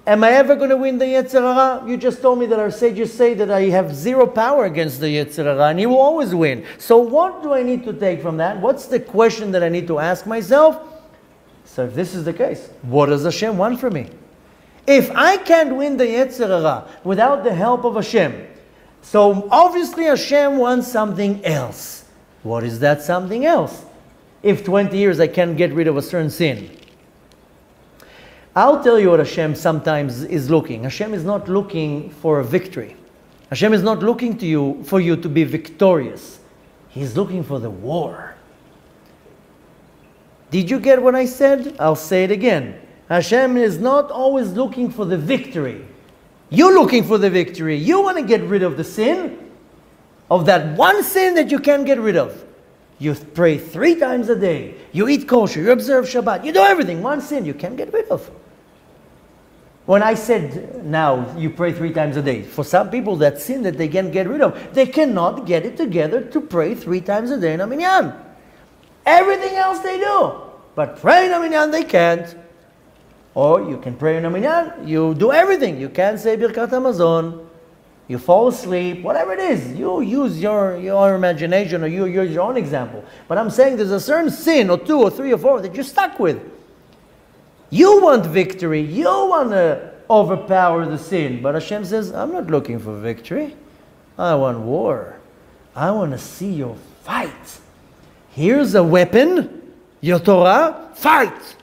Am I ever going to win the Yetzer Hara? You just told me that our sages say that I have zero power against the Yetzer Hara and he will always win. So what do I need to take from that? What's the question that I need to ask myself? So if this is the case, what does Hashem want from me? If I can't win the Yetzer Hara without the help of Hashem, so obviously Hashem wants something else. What is that something else? If 20 years I can't get rid of a certain sin. I'll tell you what Hashem sometimes is looking. Hashem is not looking for a victory. Hashem is not looking for you to be victorious. He's looking for the war. Did you get what I said? I'll say it again. Hashem is not always looking for the victory. You're looking for the victory. You want to get rid of the sin, of that one sin that you can't get rid of. You pray 3 times a day. You eat kosher. You observe Shabbat. You do everything. One sin you can't get rid of. When I said now you pray 3 times a day, for some people that sin that they can't get rid of, they cannot get it together to pray 3 times a day in a minyan. Everything else they do, but pray in a minyan they can't. Or you can pray in a minyan, you do everything. You can't say Birkat Hamazon, you fall asleep, whatever it is. You use your imagination or you use your own example. But I'm saying there's a certain sin or 2 or 3 or 4 that you're stuck with. You want victory. You want to overpower the sin. But Hashem says, I'm not looking for victory. I want war. I want to see you fight. Here's a weapon, your Torah, fight.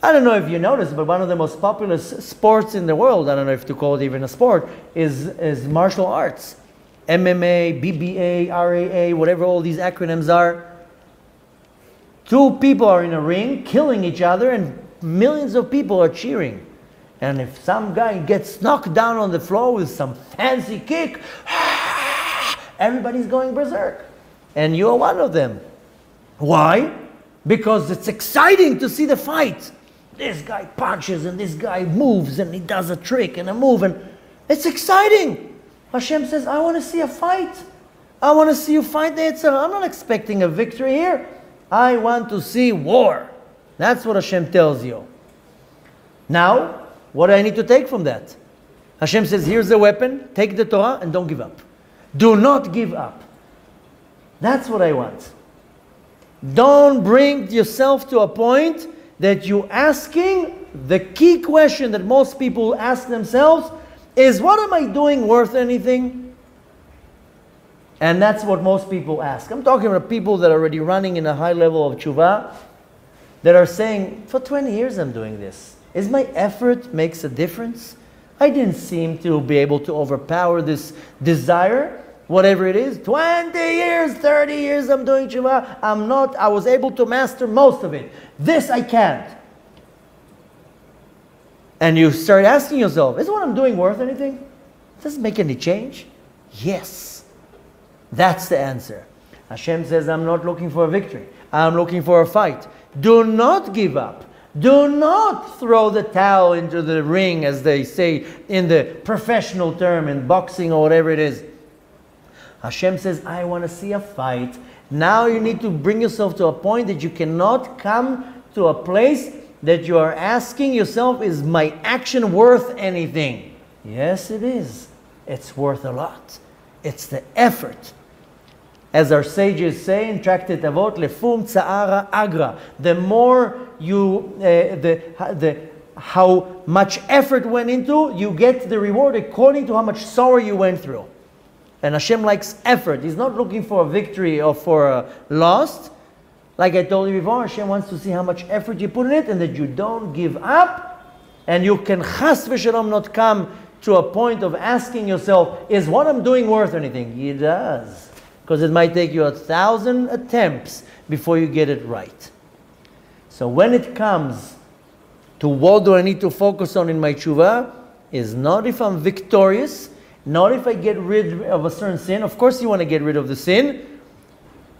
I don't know if you noticed, but one of the most popular sports in the world, I don't know if to call it even a sport, is martial arts. MMA, BBA, RAA, whatever all these acronyms are. 2 people are in a ring killing each other and millions of people are cheering. And if some guy gets knocked down on the floor with some fancy kick, everybody's going berserk. And you're one of them. Why? Because it's exciting to see the fight. This guy punches and this guy moves and he does a trick and a move and it's exciting. Hashem says, I want to see a fight. I want to see you fight the Yetzer Hara. I'm not expecting a victory here. I want to see war. That's what Hashem tells you. Now, what do I need to take from that? Hashem says, here's the weapon, take the Torah and don't give up. Do not give up. That's what I want. Don't bring yourself to a point that you're asking the key question that most people ask themselves is, what am I doing worth anything? And that's what most people ask. I'm talking about people that are already running in a high level of tshuva, that are saying, for 20 years I'm doing this. Is my effort makes a difference? I didn't seem to be able to overpower this desire, whatever it is. 20 years, 30 years I'm doing tshuva. I was able to master most of it. This I can't. And you start asking yourself, is what I'm doing worth anything? Does it make any change? Yes. That's the answer. Hashem says, I'm not looking for a victory. I'm looking for a fight. Do not give up. Do not throw the towel into the ring, as they say in the professional term, in boxing or whatever it is. Hashem says, I want to see a fight. Now you need to bring yourself to a point that you cannot come to a place that you are asking yourself, is my action worth anything? Yes, it is. It's worth a lot. It's the effort. As our sages say in Tractate Avot, Lefum Tza'ara Agra. The more you, how much effort went into, you get the reward according to how much sorrow you went through. And Hashem likes effort. He's not looking for a victory or for a loss. Like I told you before, Hashem wants to see how much effort you put in it and that you don't give up. And you can chas v'shalom not come to a point of asking yourself, is what I'm doing worth anything? It does. Because it might take you 1,000 attempts before you get it right. So when it comes to what do I need to focus on in my tshuva, is not if I'm victorious, not if I get rid of a certain sin. Of course you want to get rid of the sin,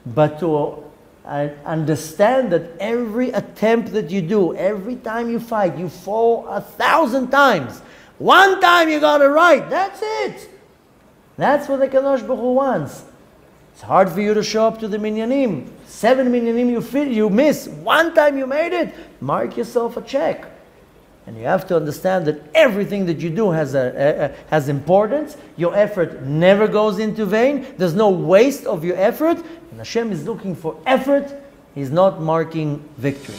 but to understand that every attempt that you do, every time you fight, you fall 1,000 times. One time you got it right, that's it. That's what the Kadosh Baruch Hu wants. It's hard for you to show up to the minyanim. 7 minyanim you miss. One time you made it, mark yourself a check. And you have to understand that everything that you do has importance. Your effort never goes into vain. There's no waste of your effort. And Hashem is looking for effort. He's not marking victory.